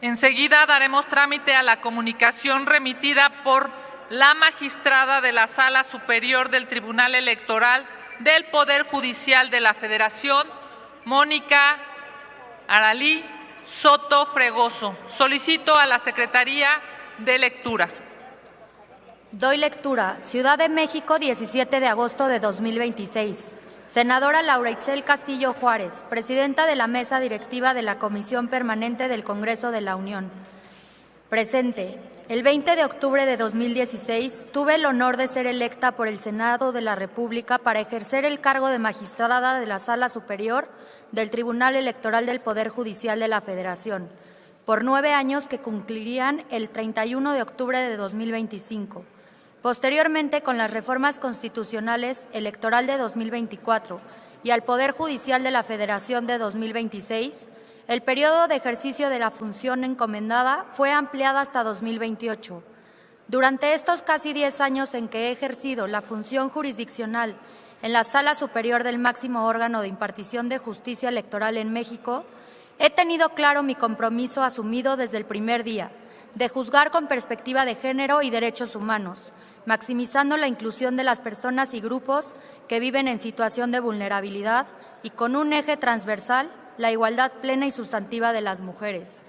Enseguida daremos trámite a la comunicación remitida por la magistrada de la Sala Superior del Tribunal Electoral del Poder Judicial de la Federación, Mónica Aralí Soto Fregoso. Solicito a la Secretaría de lectura. Doy lectura. Ciudad de México, 17 de agosto de 2026. Senadora Laura Itzel Castillo Juárez, presidenta de la Mesa Directiva de la Comisión Permanente del Congreso de la Unión. Presente. El 20 de octubre de 2016 tuve el honor de ser electa por el Senado de la República para ejercer el cargo de magistrada de la Sala Superior del Tribunal Electoral del Poder Judicial de la Federación, por 9 años que concluirían el 31 de octubre de 2025. Posteriormente, con las reformas constitucionales electoral de 2024 y al Poder Judicial de la Federación de 2026, el periodo de ejercicio de la función encomendada fue ampliado hasta 2028. Durante estos casi 10 años en que he ejercido la función jurisdiccional en la Sala Superior del máximo órgano de impartición de justicia electoral en México, he tenido claro mi compromiso asumido desde el primer día de juzgar con perspectiva de género y derechos humanos, maximizando la inclusión de las personas y grupos que viven en situación de vulnerabilidad y con un eje transversal, la igualdad plena y sustantiva de las mujeres.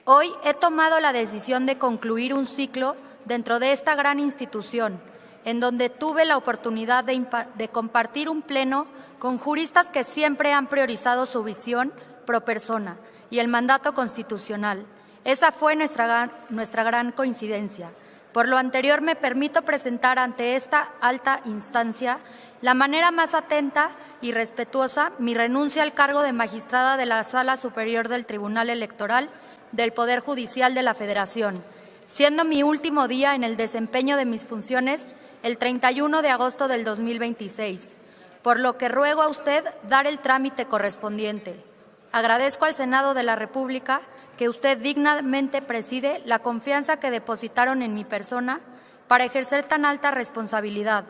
Hoy he tomado la decisión de concluir un ciclo dentro de esta gran institución, en donde tuve la oportunidad de compartir un pleno con juristas que siempre han priorizado su visión pro persona y el mandato constitucional. Esa fue nuestra gran coincidencia. Por lo anterior, me permito presentar ante esta alta instancia la manera más atenta y respetuosa mi renuncia al cargo de magistrada de la Sala Superior del Tribunal Electoral del Poder Judicial de la Federación, siendo mi último día en el desempeño de mis funciones el 31 de agosto del 2026, por lo que ruego a usted dar el trámite correspondiente. Agradezco al Senado de la República que usted dignamente preside la confianza que depositaron en mi persona para ejercer tan alta responsabilidad,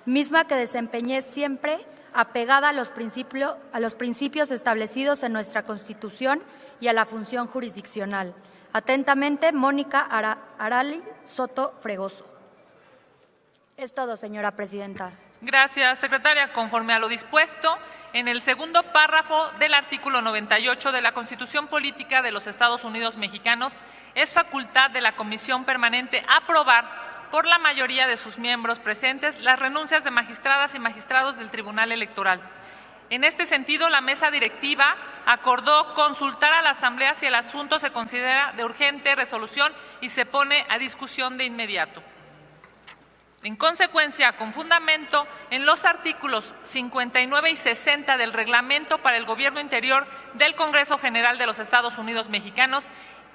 misma que desempeñé siempre apegada a los principios establecidos en nuestra Constitución y a la función jurisdiccional. Atentamente, Mónica Aralí Soto Fregoso. Es todo, señora presidenta. Gracias, secretaria. Conforme a lo dispuesto en el segundo párrafo del artículo 98 de la Constitución Política de los Estados Unidos Mexicanos, es facultad de la Comisión Permanente aprobar por la mayoría de sus miembros presentes las renuncias de magistradas y magistrados del Tribunal Electoral. En este sentido, la mesa directiva acordó consultar a la Asamblea si el asunto se considera de urgente resolución y se pone a discusión de inmediato. En consecuencia, con fundamento en los artículos 59 y 60 del Reglamento para el Gobierno Interior del Congreso General de los Estados Unidos Mexicanos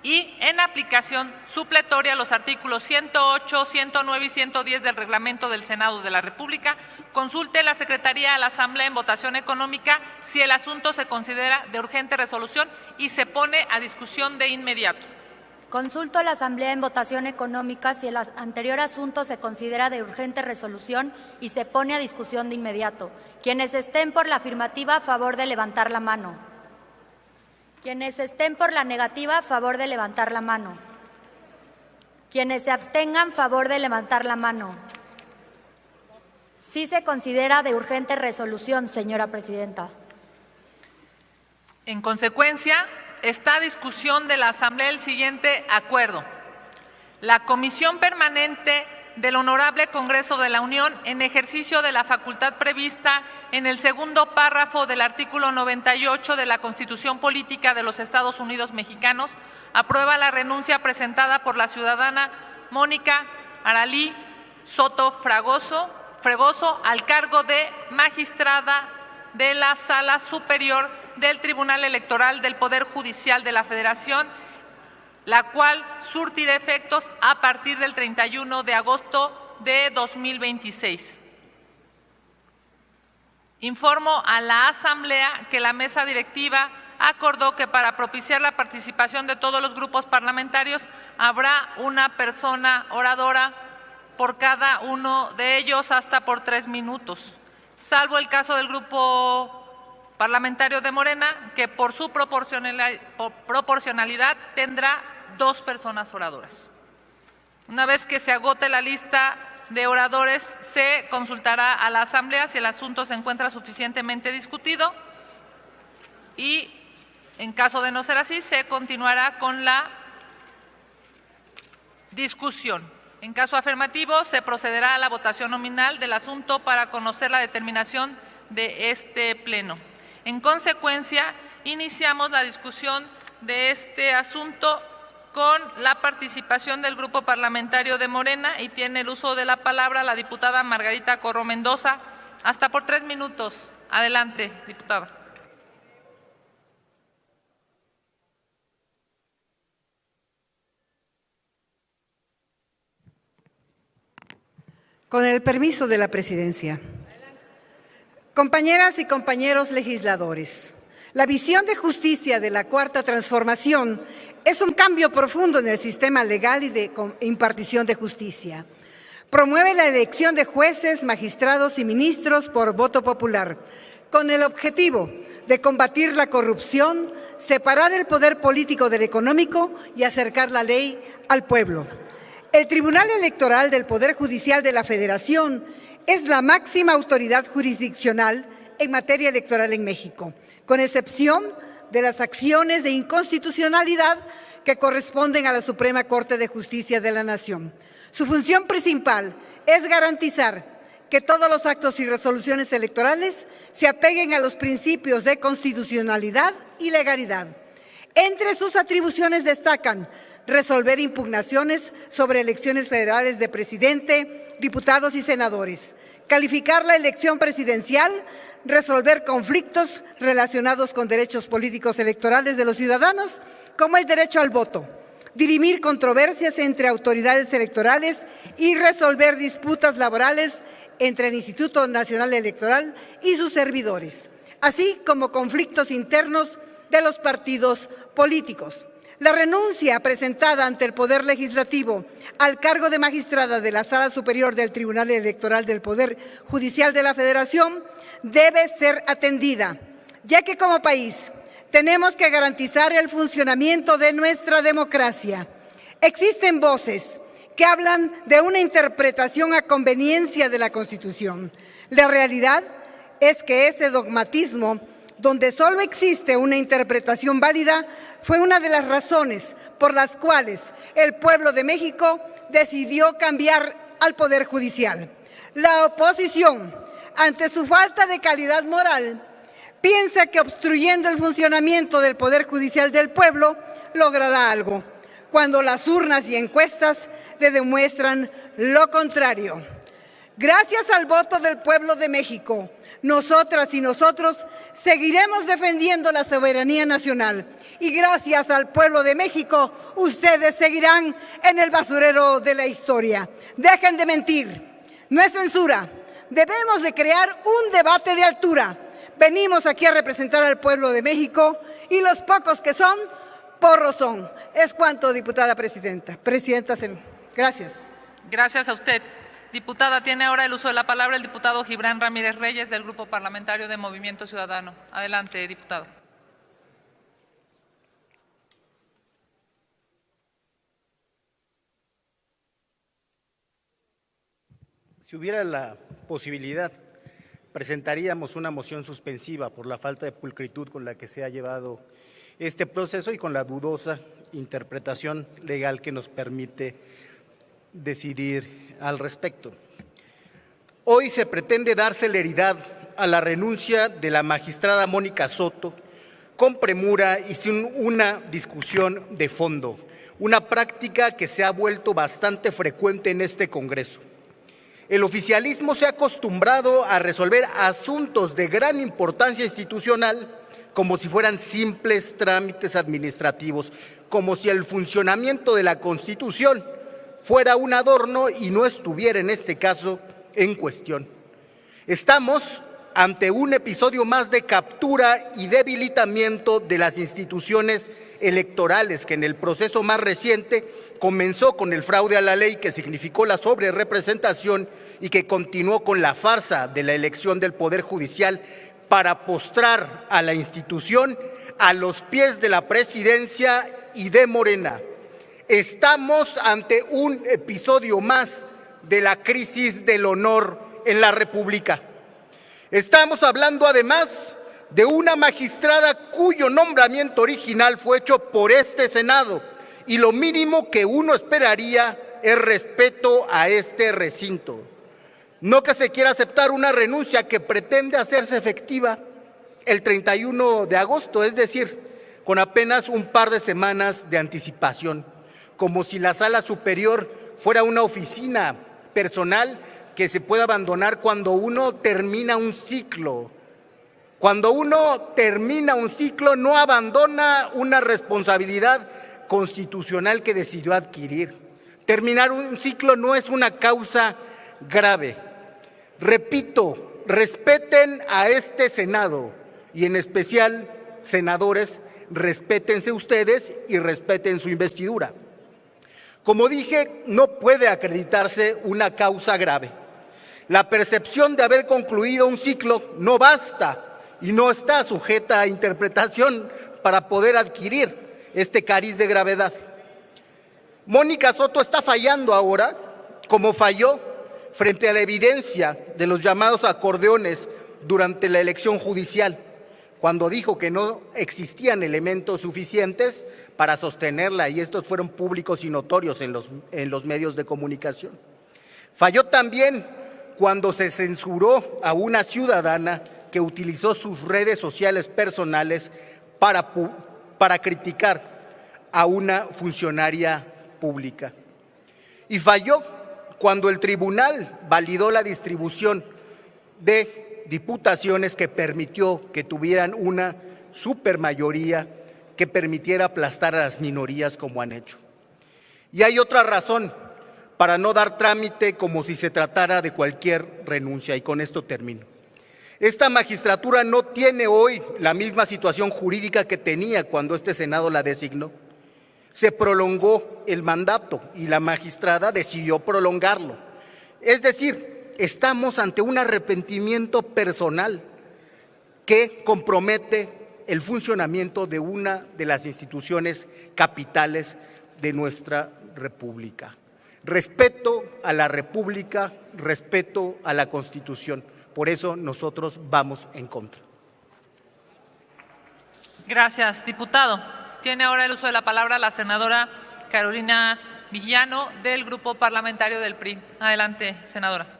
y en aplicación supletoria a los artículos 108, 109 y 110 del Reglamento del Senado de la República, consulte la Secretaría a la Asamblea en votación económica si el asunto se considera de urgente resolución y se pone a discusión de inmediato. Consulto a la Asamblea en votación económica si el anterior asunto se considera de urgente resolución y se pone a discusión de inmediato. Quienes estén por la afirmativa, a favor de levantar la mano. Quienes estén por la negativa, a favor de levantar la mano. Quienes se abstengan, a favor de levantar la mano. Sí se considera de urgente resolución, señora presidenta. En consecuencia, está a discusión de la Asamblea el siguiente acuerdo. La Comisión Permanente del Honorable Congreso de la Unión, en ejercicio de la facultad prevista en el segundo párrafo del artículo 98 de la Constitución Política de los Estados Unidos Mexicanos, aprueba la renuncia presentada por la ciudadana Mónica Aralí Soto Fregoso al cargo de magistrada de la Sala Superior del Tribunal Electoral del Poder Judicial de la Federación, la cual surtirá efectos a partir del 31 de agosto de 2026. Informo a la Asamblea que la mesa directiva acordó que para propiciar la participación de todos los grupos parlamentarios habrá una persona oradora por cada uno de ellos hasta por 3 minutos, salvo el caso del grupo parlamentario de Morena, que por su proporcionalidad tendrá 2 personas oradoras. Una vez que se agote la lista de oradores, se consultará a la Asamblea si el asunto se encuentra suficientemente discutido y, en caso de no ser así, se continuará con la discusión. En caso afirmativo, se procederá a la votación nominal del asunto para conocer la determinación de este Pleno. En consecuencia, iniciamos la discusión de este asunto con la participación del Grupo Parlamentario de Morena, y tiene el uso de la palabra la diputada Margarita Corro Mendoza, hasta por 3 minutos. Adelante, diputada. Con el permiso de la presidencia. Compañeras y compañeros legisladores, la visión de justicia de la Cuarta Transformación es un cambio profundo en el sistema legal y de impartición de justicia. Promueve la elección de jueces, magistrados y ministros por voto popular, con el objetivo de combatir la corrupción, separar el poder político del económico y acercar la ley al pueblo. El Tribunal Electoral del Poder Judicial de la Federación es la máxima autoridad jurisdiccional en materia electoral en México, con excepción de las acciones de inconstitucionalidad que corresponden a la Suprema Corte de Justicia de la Nación. Su función principal es garantizar que todos los actos y resoluciones electorales se apeguen a los principios de constitucionalidad y legalidad. Entre sus atribuciones destacan resolver impugnaciones sobre elecciones federales de presidente, diputados y senadores, calificar la elección presidencial, resolver conflictos relacionados con derechos políticos electorales de los ciudadanos, como el derecho al voto, dirimir controversias entre autoridades electorales y resolver disputas laborales entre el Instituto Nacional Electoral y sus servidores, así como conflictos internos de los partidos políticos. La renuncia presentada ante el Poder Legislativo al cargo de magistrada de la Sala Superior del Tribunal Electoral del Poder Judicial de la Federación debe ser atendida, ya que como país tenemos que garantizar el funcionamiento de nuestra democracia. Existen voces que hablan de una interpretación a conveniencia de la Constitución. La realidad es que ese dogmatismo, donde solo existe una interpretación válida, fue una de las razones por las cuales el pueblo de México decidió cambiar al Poder Judicial. La oposición, ante su falta de calidad moral, piensa que obstruyendo el funcionamiento del Poder Judicial del pueblo logrará algo, cuando las urnas y encuestas le demuestran lo contrario. Gracias al voto del pueblo de México, nosotras y nosotros seguiremos defendiendo la soberanía nacional. Y gracias al pueblo de México, ustedes seguirán en el basurero de la historia. Dejen de mentir. No es censura. Debemos de crear un debate de altura. Venimos aquí a representar al pueblo de México y los pocos que son, porros son. Es cuanto, diputada presidenta. Gracias. Gracias a usted. Diputada, tiene ahora el uso de la palabra el diputado Gibran Ramírez Reyes, del Grupo Parlamentario de Movimiento Ciudadano. Adelante, diputado. Si hubiera la posibilidad, presentaríamos una moción suspensiva por la falta de pulcritud con la que se ha llevado este proceso y con la dudosa interpretación legal que nos permite decidir al respecto. Hoy se pretende dar celeridad a la renuncia de la magistrada Mónica Soto con premura y sin una discusión de fondo, una práctica que se ha vuelto bastante frecuente en este Congreso. El oficialismo se ha acostumbrado a resolver asuntos de gran importancia institucional como si fueran simples trámites administrativos, como si el funcionamiento de la Constitución fuera un adorno y no estuviera en este caso en cuestión. Estamos ante un episodio más de captura y debilitamiento de las instituciones electorales que en el proceso más reciente comenzó con el fraude a la ley que significó la sobrerepresentación y que continuó con la farsa de la elección del Poder Judicial para postrar a la institución a los pies de la presidencia y de Morena. Estamos ante un episodio más de la crisis del honor en la República. Estamos hablando además de una magistrada cuyo nombramiento original fue hecho por este Senado y lo mínimo que uno esperaría es respeto a este recinto. No que se quiera aceptar una renuncia que pretende hacerse efectiva el 31 de agosto, es decir, con apenas un par de semanas de anticipación, como si la sala superior fuera una oficina personal que se puede abandonar cuando uno termina un ciclo. Cuando uno termina un ciclo, no abandona una responsabilidad constitucional que decidió adquirir. Terminar un ciclo no es una causa grave. Repito, respeten a este Senado y en especial, senadores, respétense ustedes y respeten su investidura. Como dije, no puede acreditarse una causa grave. La percepción de haber concluido un ciclo no basta y no está sujeta a interpretación para poder adquirir este cariz de gravedad. Mónica Soto está fallando ahora, como falló frente a la evidencia de los llamados acordeones durante la elección judicial, cuando dijo que no existían elementos suficientes para sostenerla, y estos fueron públicos y notorios en los medios de comunicación. Falló también cuando se censuró a una ciudadana que utilizó sus redes sociales personales para criticar a una funcionaria pública. Y falló cuando el tribunal validó la distribución de diputaciones que permitió que tuvieran una supermayoría que permitiera aplastar a las minorías como han hecho. Y hay otra razón para no dar trámite como si se tratara de cualquier renuncia, y con esto termino. Esta magistratura no tiene hoy la misma situación jurídica que tenía cuando este Senado la designó. Se prolongó el mandato y la magistrada decidió prolongarlo. Es decir, estamos ante un arrepentimiento personal que compromete el funcionamiento de una de las instituciones capitales de nuestra República. Respeto a la República, respeto a la Constitución. Por eso nosotros vamos en contra. Gracias, diputado. Tiene ahora el uso de la palabra la senadora Carolina Villano, del Grupo Parlamentario del PRI. Adelante, senadora.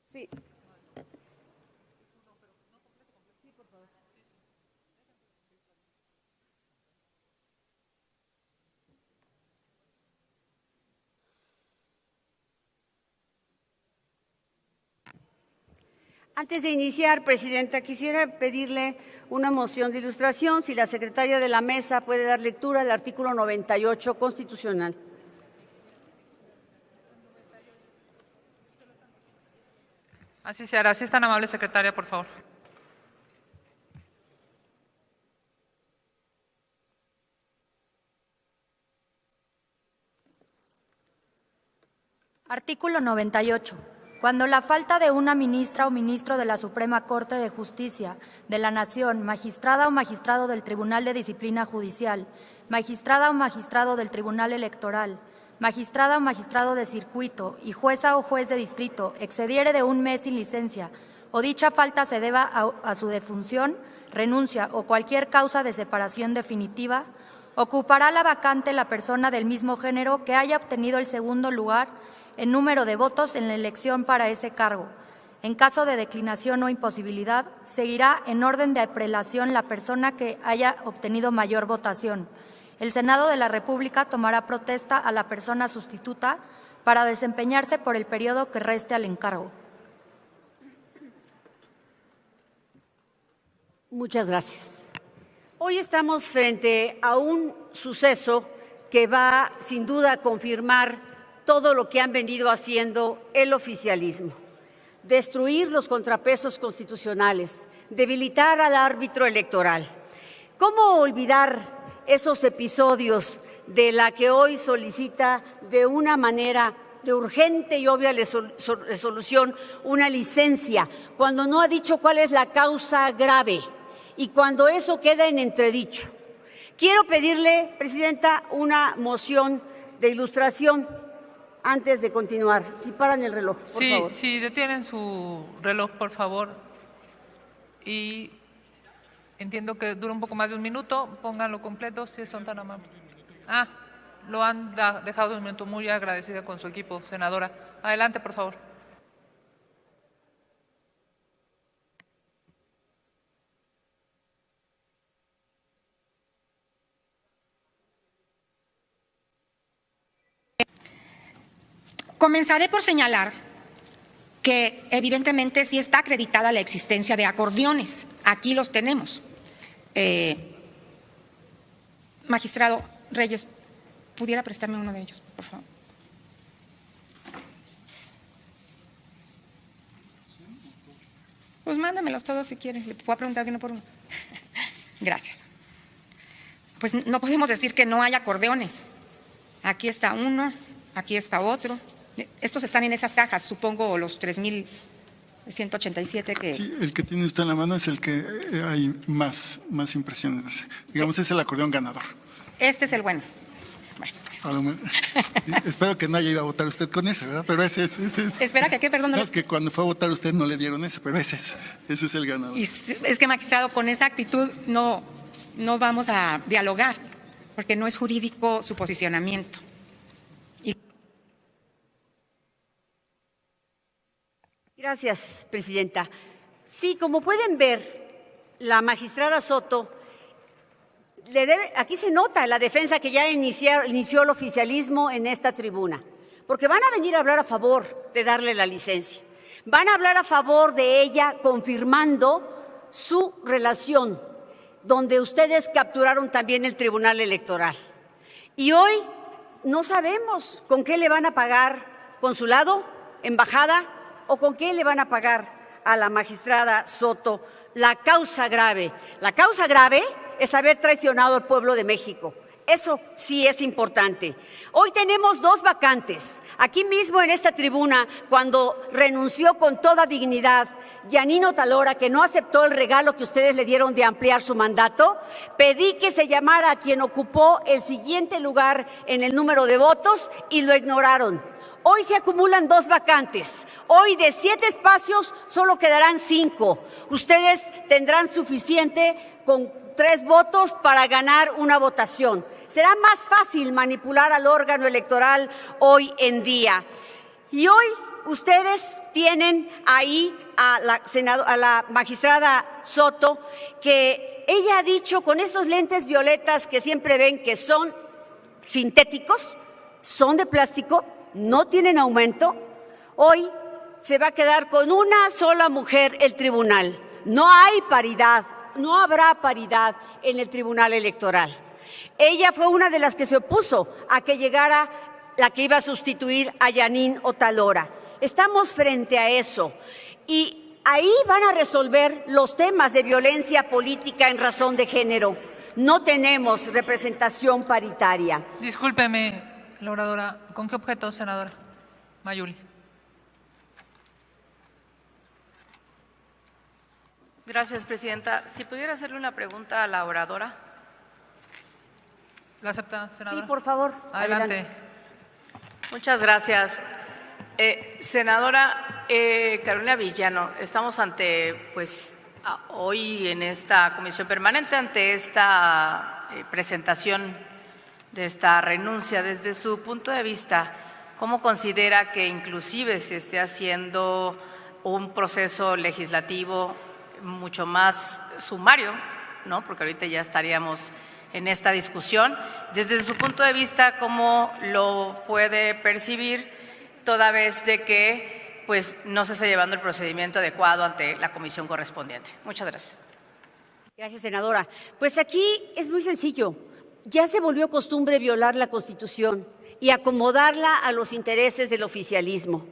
Sí. Antes de iniciar, Presidenta, quisiera pedirle una moción de ilustración, si la secretaria de la mesa puede dar lectura del artículo 98 constitucional. Así se hará. Si es tan amable, secretaria, por favor. Artículo 98. Cuando la falta de una ministra o ministro de la Suprema Corte de Justicia de la Nación, magistrada o magistrado del Tribunal de Disciplina Judicial, magistrada o magistrado del Tribunal Electoral, magistrada o magistrado de circuito y jueza o juez de distrito excediere de un mes sin licencia o dicha falta se deba a su defunción, renuncia o cualquier causa de separación definitiva, ocupará la vacante la persona del mismo género que haya obtenido el segundo lugar en número de votos en la elección para ese cargo. En caso de declinación o imposibilidad, seguirá en orden de prelación la persona que haya obtenido mayor votación. El Senado de la República tomará protesta a la persona sustituta para desempeñarse por el periodo que reste al encargo. Muchas gracias. Hoy estamos frente a un suceso que va sin duda a confirmar todo lo que han venido haciendo el oficialismo. Destruir los contrapesos constitucionales, debilitar al árbitro electoral. ¿Cómo olvidar esos episodios de la que hoy solicita de una manera de urgente y obvia resolución una licencia, cuando no ha dicho cuál es la causa grave y cuando eso queda en entredicho? Quiero pedirle, Presidenta, una moción de ilustración antes de continuar. Si paran el reloj, por favor. Sí, detienen su reloj, por favor. Y entiendo que dura un poco más de un minuto. Pónganlo completo, si son tan amables. Lo han dejado de un minuto. Muy agradecida con su equipo, senadora. Adelante, por favor. Comenzaré por señalar que evidentemente sí está acreditada la existencia de acordeones. Aquí los tenemos. Magistrado Reyes, ¿pudiera prestarme uno de ellos, por favor? Pues mándamelos todos si quieres. Le puedo preguntar de uno por uno. Gracias. Pues no podemos decir que no hay acordeones. Aquí está uno, aquí está otro. Estos están en esas cajas, supongo los 3,187 que… Sí, el que tiene usted en la mano es el que hay más impresiones. Digamos, es el acordeón ganador. Este es el bueno. Sí, espero que no haya ido a votar usted con ese, ¿verdad? Pero ese es. Espera, que qué, perdón. No, es que cuando fue a votar usted no le dieron ese, pero ese es el ganador. Y es que, magistrado, con esa actitud no vamos a dialogar, porque no es jurídico su posicionamiento. Gracias, Presidenta. Sí, como pueden ver, la magistrada Soto, aquí se nota la defensa que ya inició el oficialismo en esta tribuna, porque van a venir a hablar a favor de darle la licencia. Van a hablar a favor de ella confirmando su relación, donde ustedes capturaron también el Tribunal Electoral. Y hoy no sabemos con qué le van a pagar, consulado, embajada, o con qué le van a pagar a la magistrada Soto la causa grave. La causa grave es haber traicionado al pueblo de México. Eso sí es importante. Hoy tenemos 2 vacantes. Aquí mismo en esta tribuna, cuando renunció con toda dignidad Yanín Otalora, que no aceptó el regalo que ustedes le dieron de ampliar su mandato, pedí que se llamara a quien ocupó el siguiente lugar en el número de votos y lo ignoraron. Hoy se acumulan 2 vacantes. Hoy de 7 espacios solo quedarán 5. Ustedes tendrán suficiente con 3 votos para ganar una votación. Será más fácil manipular al órgano electoral hoy en día. Y hoy ustedes tienen ahí a la magistrada Soto, que ella ha dicho con esos lentes violetas que siempre ven que son sintéticos, son de plástico, no tienen aumento. Hoy se va a quedar con una sola mujer el tribunal. No hay paridad, no habrá paridad en el Tribunal Electoral. Ella fue una de las que se opuso a que llegara la que iba a sustituir a Yanín Otalora. Estamos frente a eso y ahí van a resolver los temas de violencia política en razón de género. No tenemos representación paritaria. Discúlpeme, la oradora. ¿Con qué objeto, senadora Mayuli? Gracias, Presidenta. Si pudiera hacerle una pregunta a la oradora. ¿La acepta, senadora? Sí, por favor. Adelante. Muchas gracias. Senadora Carolina Villano, estamos ante, hoy en esta comisión permanente, ante esta presentación de esta renuncia. Desde su punto de vista, ¿cómo considera que inclusive se esté haciendo un proceso legislativo mucho más sumario, ¿no? Porque ahorita ya estaríamos en esta discusión? Desde su punto de vista, ¿cómo lo puede percibir, toda vez de que no se está llevando el procedimiento adecuado ante la comisión correspondiente? Muchas gracias. Gracias, senadora. Pues aquí es muy sencillo. Ya se volvió costumbre violar la Constitución y acomodarla a los intereses del oficialismo.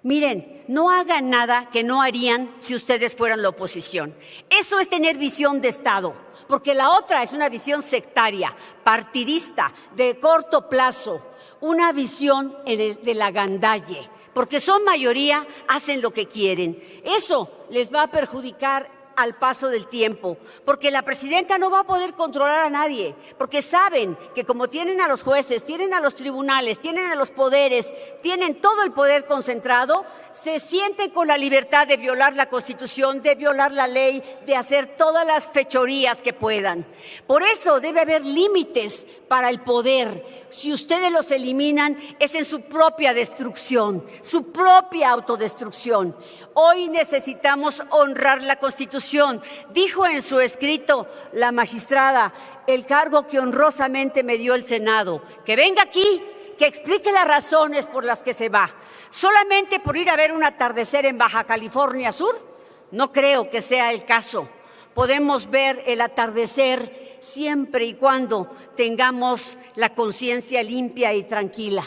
Miren, no hagan nada que no harían si ustedes fueran la oposición. Eso es tener visión de Estado, porque la otra es una visión sectaria, partidista, de corto plazo, una visión de la gandalle, porque son mayoría, hacen lo que quieren. Eso les va a perjudicar al paso del tiempo, porque la presidenta no va a poder controlar a nadie, porque saben que como tienen a los jueces, tienen a los tribunales, tienen a los poderes, tienen todo el poder concentrado, se sienten con la libertad de violar la Constitución, de violar la ley, de hacer todas las fechorías que puedan. Por eso debe haber límites para el poder. Si ustedes los eliminan, es en su propia destrucción, su propia autodestrucción. Hoy necesitamos honrar la Constitución. Dijo en su escrito la magistrada, el cargo que honrosamente me dio el Senado, que venga aquí, que explique las razones por las que se va. ¿Solamente por ir a ver un atardecer en Baja California Sur? No creo que sea el caso. Podemos ver el atardecer siempre y cuando tengamos la conciencia limpia y tranquila.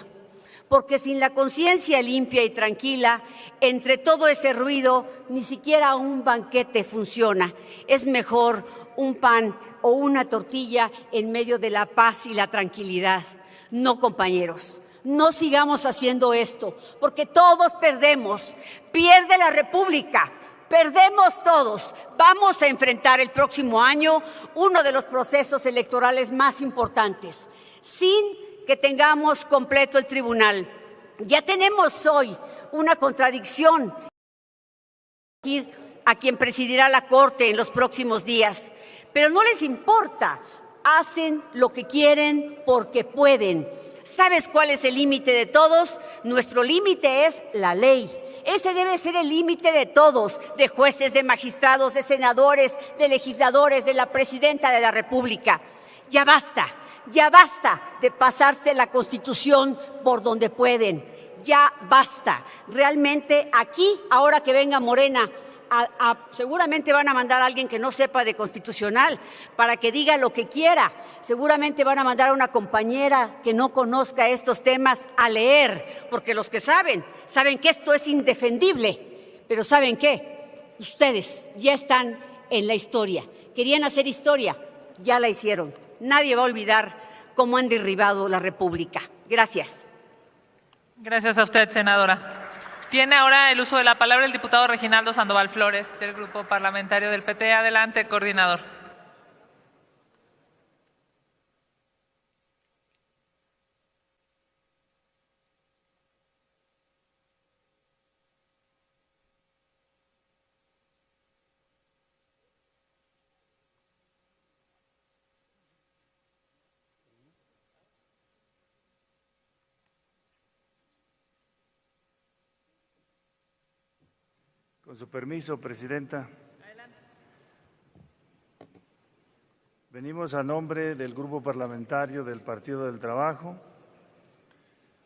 Porque sin la conciencia limpia y tranquila, entre todo ese ruido, ni siquiera un banquete funciona. Es mejor un pan o una tortilla en medio de la paz y la tranquilidad. No, compañeros, no sigamos haciendo esto, porque todos perdemos. Pierde la República. Perdemos todos. Vamos a enfrentar el próximo año uno de los procesos electorales más importantes, sin que tengamos completo el tribunal. Ya tenemos hoy una contradicción a quien presidirá la Corte en los próximos días, pero no les importa, hacen lo que quieren porque pueden. ¿Sabes cuál es el límite de todos? Nuestro límite es la ley. Ese debe ser el límite de todos, de jueces, de magistrados, de senadores, de legisladores, de la presidenta de la República. Ya basta. Ya basta de pasarse la Constitución por donde pueden. Ya basta. Realmente aquí, ahora que venga Morena, seguramente van a mandar a alguien que no sepa de constitucional para que diga lo que quiera. Seguramente van a mandar a una compañera que no conozca estos temas a leer, porque los que saben que esto es indefendible. Pero ¿saben qué? Ustedes ya están en la historia. Querían hacer historia, ya la hicieron. Nadie va a olvidar cómo han derribado la República. Gracias. Gracias a usted, senadora. Tiene ahora el uso de la palabra el diputado Reginaldo Sandoval Flores, del Grupo Parlamentario del PT. Adelante, coordinador. Con su permiso, presidenta. Venimos a nombre del Grupo Parlamentario del Partido del Trabajo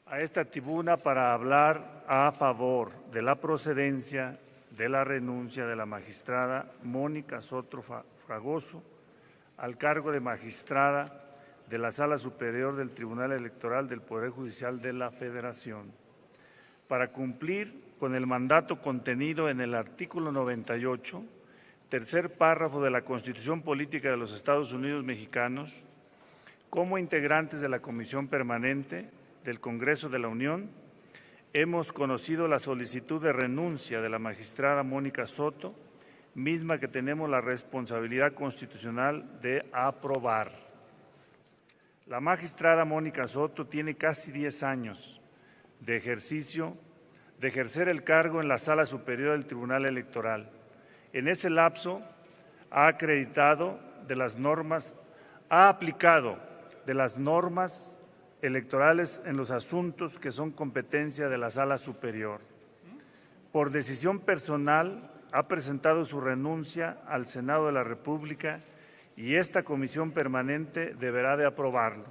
a esta tribuna para hablar a favor de la procedencia de la renuncia de la magistrada Mónica Soto Fragoso al cargo de magistrada de la Sala Superior del Tribunal Electoral del Poder Judicial de la Federación, para cumplir con el mandato contenido en el artículo 98, tercer párrafo de la Constitución Política de los Estados Unidos Mexicanos. Como integrantes de la Comisión Permanente del Congreso de la Unión, hemos conocido la solicitud de renuncia de la magistrada Mónica Soto, misma que tenemos la responsabilidad constitucional de aprobar. La magistrada Mónica Soto tiene casi 10 años de ejercer el cargo en la Sala Superior del Tribunal Electoral. En ese lapso ha aplicado de las normas electorales en los asuntos que son competencia de la Sala Superior. Por decisión personal ha presentado su renuncia al Senado de la República y esta comisión permanente deberá de aprobarlo.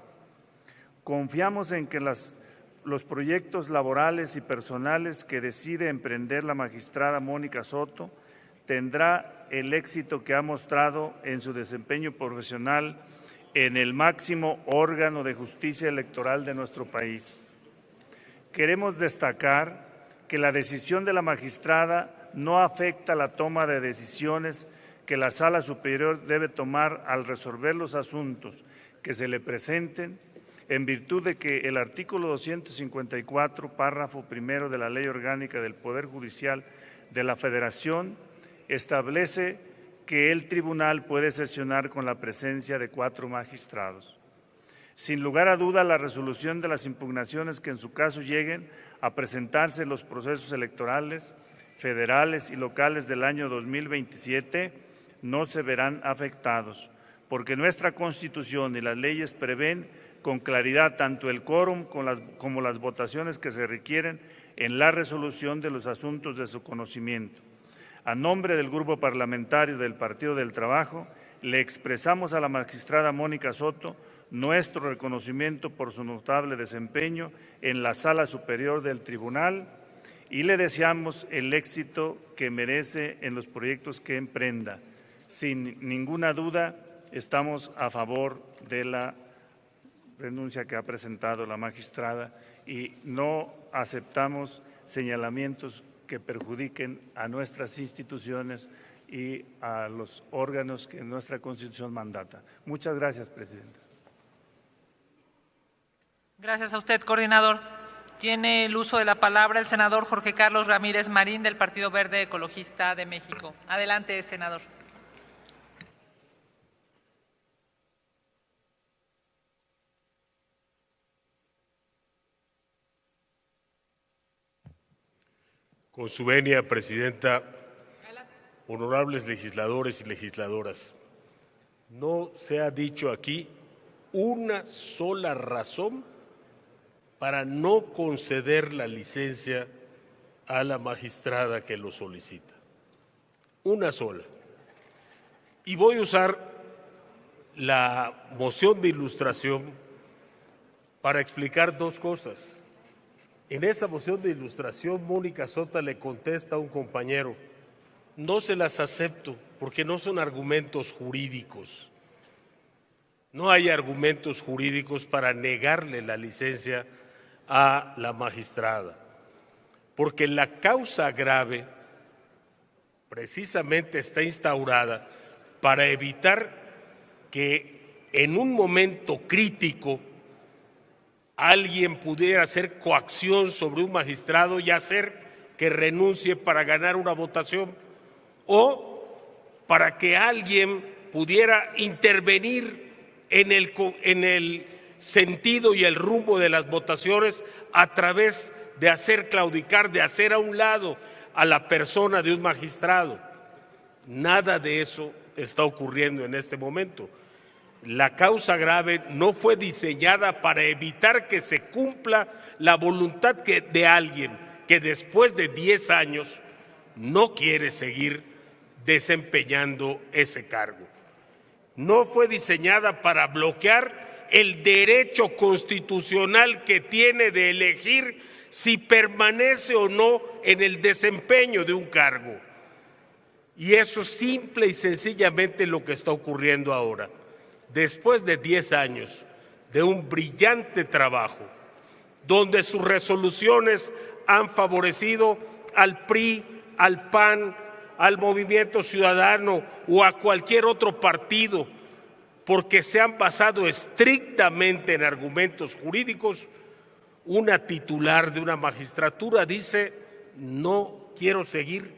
Confiamos en que los proyectos laborales y personales que decide emprender la magistrada Mónica Soto tendrá el éxito que ha mostrado en su desempeño profesional en el máximo órgano de justicia electoral de nuestro país. Queremos destacar que la decisión de la magistrada no afecta la toma de decisiones que la Sala Superior debe tomar al resolver los asuntos que se le presenten, en virtud de que el artículo 254, párrafo primero de la Ley Orgánica del Poder Judicial de la Federación establece que el tribunal puede sesionar con la presencia de 4 magistrados. Sin lugar a duda, la resolución de las impugnaciones que en su caso lleguen a presentarse en los procesos electorales federales y locales del año 2027 no se verán afectados, porque nuestra Constitución y las leyes prevén con claridad tanto el quórum como las votaciones que se requieren en la resolución de los asuntos de su conocimiento. A nombre del Grupo Parlamentario del Partido del Trabajo, le expresamos a la magistrada Mónica Soto nuestro reconocimiento por su notable desempeño en la Sala Superior del Tribunal y le deseamos el éxito que merece en los proyectos que emprenda. Sin ninguna duda, estamos a favor de la renuncia que ha presentado la magistrada y no aceptamos señalamientos que perjudiquen a nuestras instituciones y a los órganos que nuestra Constitución mandata. Muchas gracias, Presidenta. Gracias a usted, coordinador. Tiene el uso de la palabra el senador Jorge Carlos Ramírez Marín, del Partido Verde Ecologista de México. Adelante, senador. Con su venia, Presidenta, honorables legisladores y legisladoras, no se ha dicho aquí una sola razón para no conceder la licencia a la magistrada que lo solicita. Una sola. Y voy a usar la moción de ilustración para explicar 2 cosas. En esa moción de ilustración, Mónica Soto le contesta a un compañero: no se las acepto porque no son argumentos jurídicos. No hay argumentos jurídicos para negarle la licencia a la magistrada, porque la causa grave precisamente está instaurada para evitar que en un momento crítico alguien pudiera hacer coacción sobre un magistrado y hacer que renuncie para ganar una votación, o para que alguien pudiera intervenir en el sentido y el rumbo de las votaciones a través de hacer claudicar, de hacer a un lado a la persona de un magistrado. Nada de eso está ocurriendo en este momento. La causa grave no fue diseñada para evitar que se cumpla la voluntad de alguien que después de 10 años no quiere seguir desempeñando ese cargo. No fue diseñada para bloquear el derecho constitucional que tiene de elegir si permanece o no en el desempeño de un cargo. Y eso es simple y sencillamente lo que está ocurriendo ahora. Después de 10 años de un brillante trabajo, donde sus resoluciones han favorecido al PRI, al PAN, al Movimiento Ciudadano o a cualquier otro partido, porque se han basado estrictamente en argumentos jurídicos, una titular de una magistratura dice: no quiero seguir.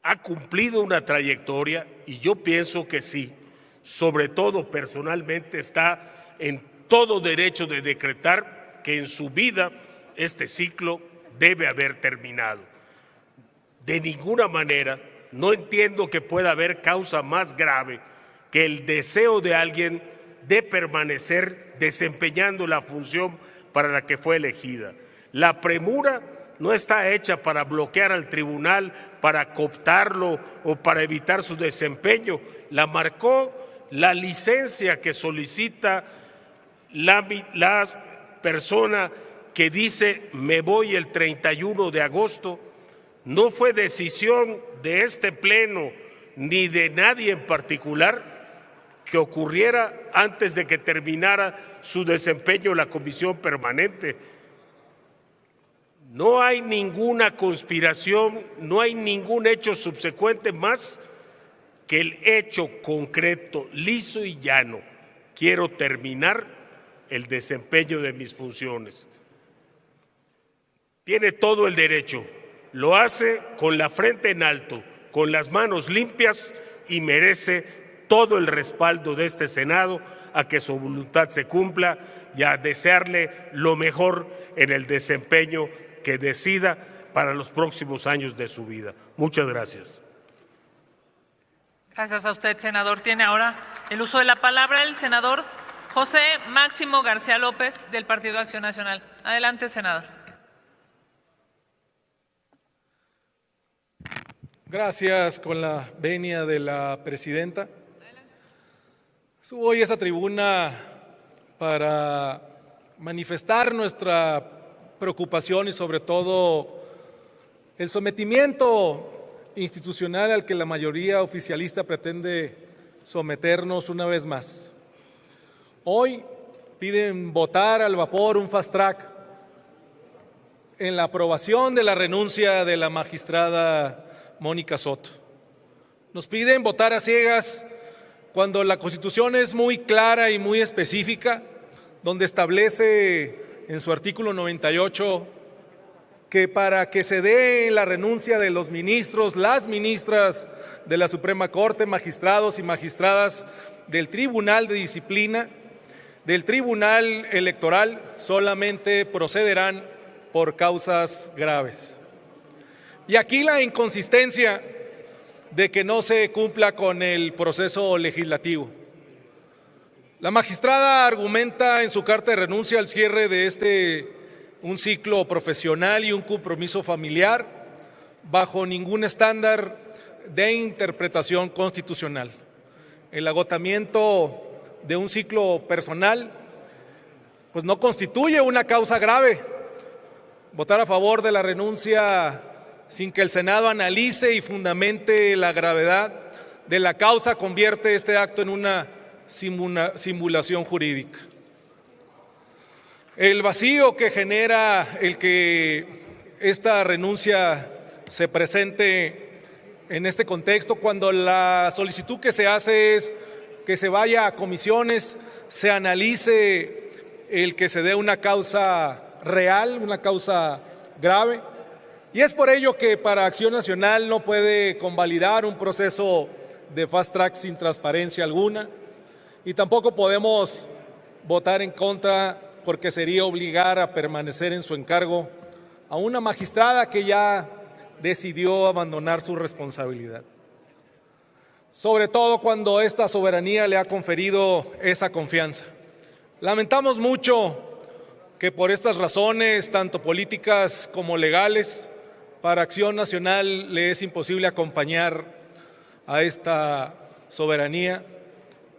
Ha cumplido una trayectoria y yo pienso que sí. Sobre todo personalmente está en todo derecho de decretar que en su vida este ciclo debe haber terminado. De ninguna manera, no entiendo que pueda haber causa más grave que el deseo de alguien de permanecer desempeñando la función para la que fue elegida. La premura no está hecha para bloquear al tribunal, para cooptarlo o para evitar su desempeño. La marcó la licencia que solicita la persona que dice: me voy el 31 de agosto. No fue decisión de este pleno ni de nadie en particular que ocurriera antes de que terminara su desempeño la comisión permanente. No hay ninguna conspiración, no hay ningún hecho subsecuente más que el hecho concreto, liso y llano. Quiero terminar el desempeño de mis funciones. Tiene todo el derecho, lo hace con la frente en alto, con las manos limpias y merece todo el respaldo de este Senado a que su voluntad se cumpla y a desearle lo mejor en el desempeño que decida para los próximos años de su vida. Muchas gracias. Gracias a usted, senador. Tiene ahora el uso de la palabra el senador José Máximo García López, del Partido Acción Nacional. Adelante, senador. Gracias, con la venia de la presidenta. Subo hoy a esa tribuna para manifestar nuestra preocupación y sobre todo el sometimiento institucional al que la mayoría oficialista pretende someternos una vez más. Hoy piden votar al vapor un fast track en la aprobación de la renuncia de la magistrada Mónica Soto. Nos piden votar a ciegas cuando la Constitución es muy clara y muy específica, donde establece en su artículo 98 que para que se dé la renuncia de los ministros, las ministras de la Suprema Corte, magistrados y magistradas del Tribunal de Disciplina, del Tribunal Electoral, solamente procederán por causas graves. Y aquí la inconsistencia de que no se cumpla con el proceso legislativo. La magistrada argumenta en su carta de renuncia al cierre de un ciclo profesional y un compromiso familiar bajo ningún estándar de interpretación constitucional. El agotamiento de un ciclo personal pues no constituye una causa grave. Votar a favor de la renuncia sin que el Senado analice y fundamente la gravedad de la causa convierte este acto en una simulación jurídica. El vacío que genera el que esta renuncia se presente en este contexto, cuando la solicitud que se hace es que se vaya a comisiones, se analice el que se dé una causa real, una causa grave. Y es por ello que para Acción Nacional no puede convalidar un proceso de fast track sin transparencia alguna y tampoco podemos votar en contra porque sería obligar a permanecer en su encargo a una magistrada que ya decidió abandonar su responsabilidad. Sobre todo cuando esta soberanía le ha conferido esa confianza. Lamentamos mucho que por estas razones, tanto políticas como legales, para Acción Nacional le es imposible acompañar a esta soberanía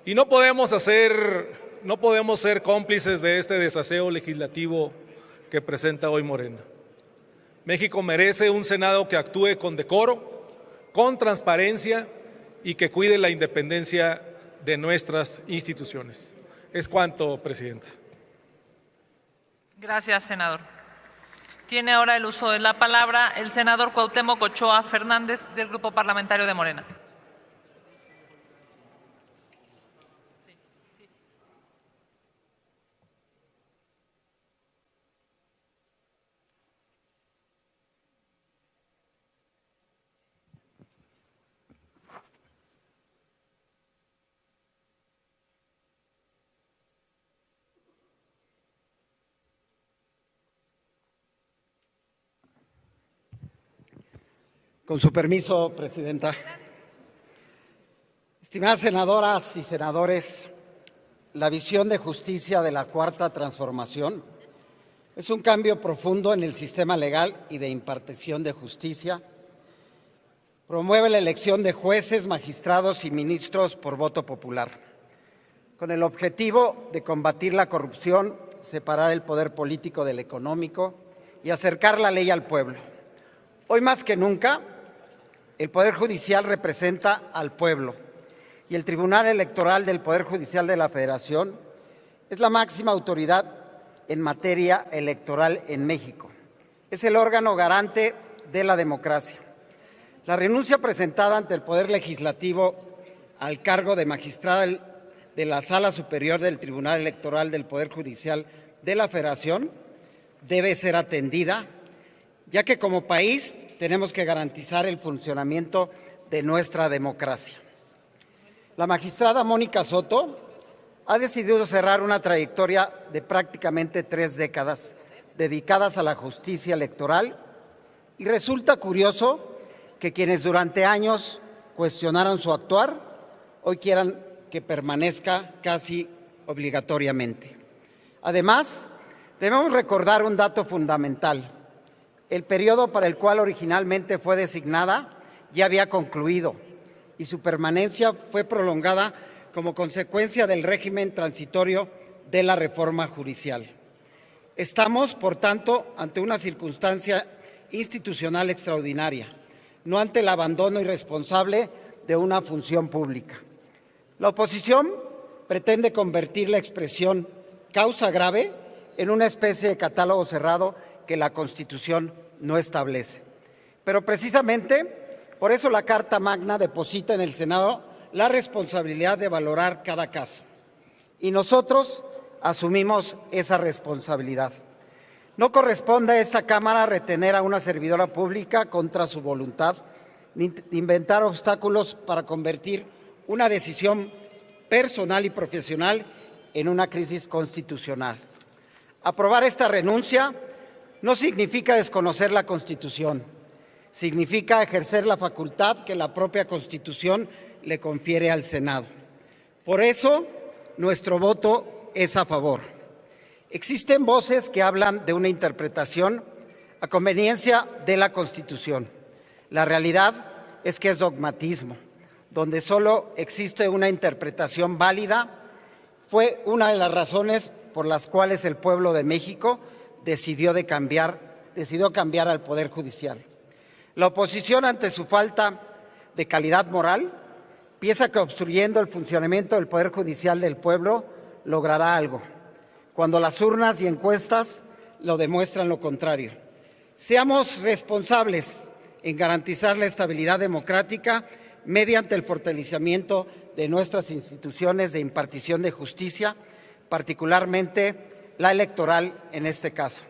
y no podemos ser cómplices de este desaseo legislativo que presenta hoy Morena. México merece un Senado que actúe con decoro, con transparencia y que cuide la independencia de nuestras instituciones. Es cuanto, presidenta. Gracias, senador. Tiene ahora el uso de la palabra el senador Cuauhtémoc Ochoa Fernández, del Grupo Parlamentario de Morena. Con su permiso, presidenta. Estimadas senadoras y senadores, la visión de justicia de la Cuarta Transformación es un cambio profundo en el sistema legal y de impartición de justicia. Promueve la elección de jueces, magistrados y ministros por voto popular, con el objetivo de combatir la corrupción, separar el poder político del económico y acercar la ley al pueblo. Hoy más que nunca, el Poder Judicial representa al pueblo y el Tribunal Electoral del Poder Judicial de la Federación es la máxima autoridad en materia electoral en México. Es el órgano garante de la democracia. La renuncia presentada ante el Poder Legislativo al cargo de magistrada de la Sala Superior del Tribunal Electoral del Poder Judicial de la Federación debe ser atendida, ya que como país tenemos que garantizar el funcionamiento de nuestra democracia. La magistrada Mónica Soto ha decidido cerrar una trayectoria de prácticamente 3 décadas dedicadas a la justicia electoral y resulta curioso que quienes durante años cuestionaron su actuar hoy quieran que permanezca casi obligatoriamente. Además, debemos recordar un dato fundamental. El periodo para el cual originalmente fue designada ya había concluido y su permanencia fue prolongada como consecuencia del régimen transitorio de la reforma judicial. Estamos, por tanto, ante una circunstancia institucional extraordinaria, no ante el abandono irresponsable de una función pública. La oposición pretende convertir la expresión causa grave en una especie de catálogo cerrado que la Constitución no establece. Pero precisamente por eso la Carta Magna deposita en el Senado la responsabilidad de valorar cada caso. Y nosotros asumimos esa responsabilidad. No corresponde a esta Cámara retener a una servidora pública contra su voluntad, ni inventar obstáculos para convertir una decisión personal y profesional en una crisis constitucional. Aprobar esta renuncia no significa desconocer la Constitución, significa ejercer la facultad que la propia Constitución le confiere al Senado. Por eso, nuestro voto es a favor. Existen voces que hablan de una interpretación a conveniencia de la Constitución. La realidad es que es dogmatismo, donde solo existe una interpretación válida. Fue una de las razones por las cuales el pueblo de México decidió cambiar al Poder Judicial. La oposición, ante su falta de calidad moral, piensa que obstruyendo el funcionamiento del Poder Judicial del pueblo logrará algo, cuando las urnas y encuestas lo demuestran lo contrario. Seamos responsables en garantizar la estabilidad democrática mediante el fortalecimiento de nuestras instituciones de impartición de justicia, particularmente la electoral en este caso.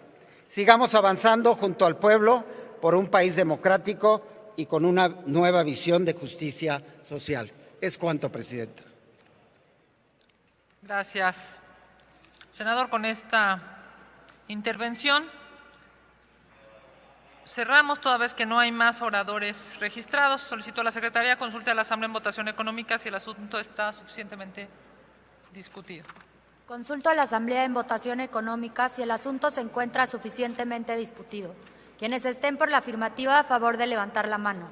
Sigamos avanzando junto al pueblo por un país democrático y con una nueva visión de justicia social. Es cuanto, Presidenta. Gracias. Senador, con esta intervención cerramos, toda vez que no hay más oradores registrados. Solicito a la Secretaría consulte a la Asamblea en votación económica si el asunto está suficientemente discutido. Consulto a la Asamblea en votación económica si el asunto se encuentra suficientemente discutido. Quienes estén por la afirmativa, a favor de levantar la mano.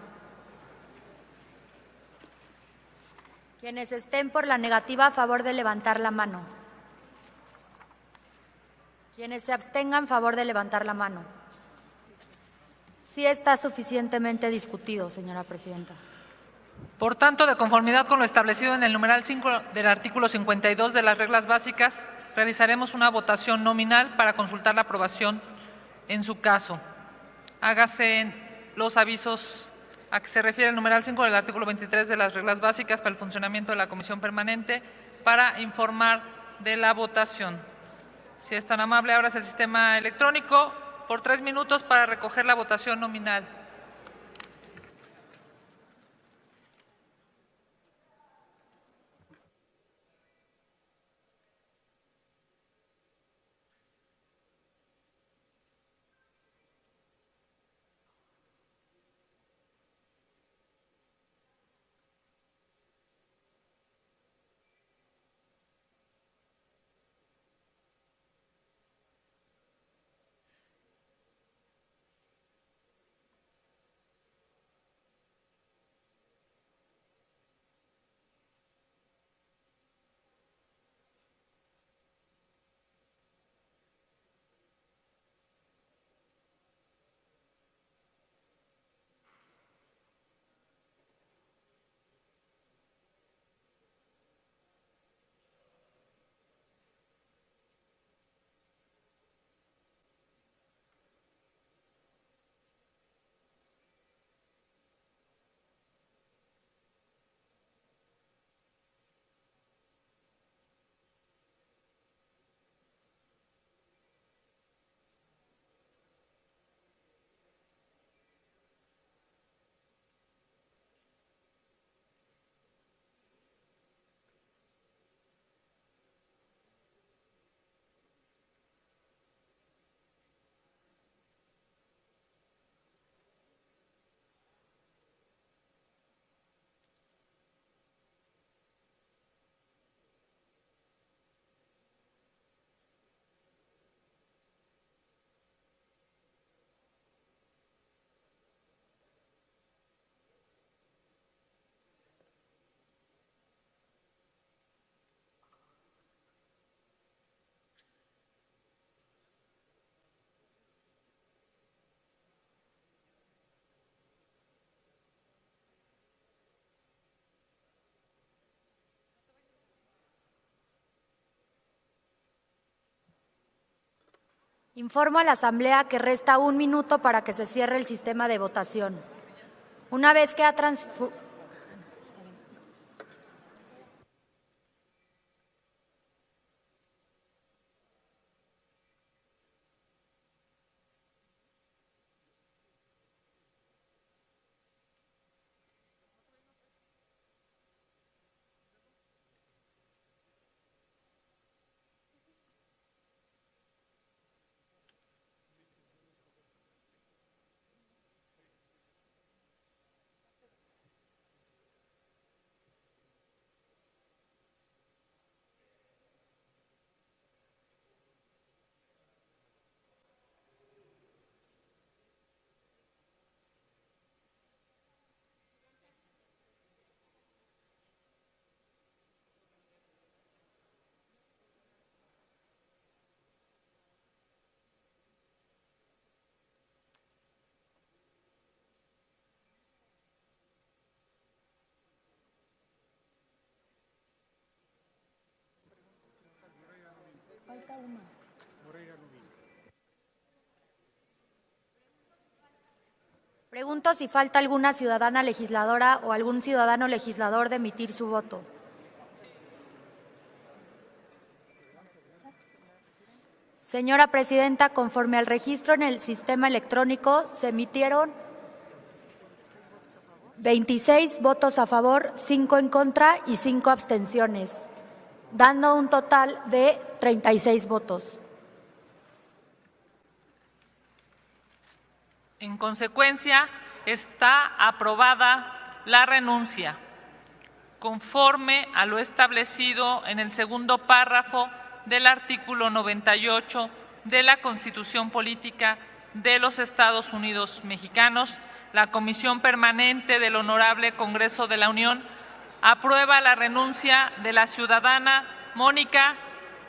Quienes estén por la negativa, a favor de levantar la mano. Quienes se abstengan, a favor de levantar la mano. Sí está suficientemente discutido, señora presidenta. Por tanto, de conformidad con lo establecido en el numeral 5 del artículo 52 de las reglas básicas, realizaremos una votación nominal para consultar la aprobación en su caso. Hágase los avisos a que se refiere el numeral 5 del artículo 23 de las reglas básicas para el funcionamiento de la Comisión Permanente para informar de la votación. Si es tan amable, abras el sistema electrónico por 3 minutos para recoger la votación nominal. Informo a la Asamblea que resta 1 minuto para que se cierre el sistema de votación. Una vez que ha Pregunto si falta alguna ciudadana legisladora o algún ciudadano legislador de emitir su voto. Señora Presidenta, conforme al registro en el sistema electrónico, se emitieron 26 votos a favor, 5 en contra y 5 abstenciones, dando un total de 36 votos. En consecuencia, está aprobada la renuncia, conforme a lo establecido en el segundo párrafo del artículo 98 de la Constitución Política de los Estados Unidos Mexicanos. La Comisión Permanente del Honorable Congreso de la Unión aprueba la renuncia de la ciudadana Mónica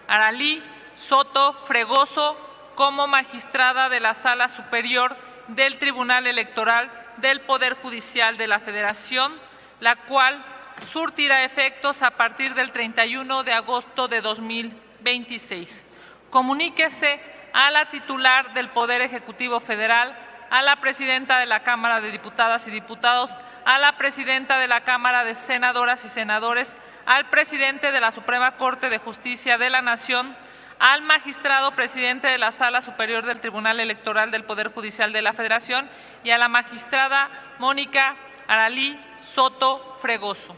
Aralí Soto Fregoso como magistrada de la Sala Superior del Tribunal Electoral del Poder Judicial de la Federación, la cual surtirá efectos a partir del 31 de agosto de 2026. Comuníquese a la titular del Poder Ejecutivo Federal, a la presidenta de la Cámara de Diputadas y Diputados, a la presidenta de la Cámara de Senadoras y Senadores, al presidente de la Suprema Corte de Justicia de la Nación, al magistrado presidente de la Sala Superior del Tribunal Electoral del Poder Judicial de la Federación y a la magistrada Mónica Aralí Soto Fregoso.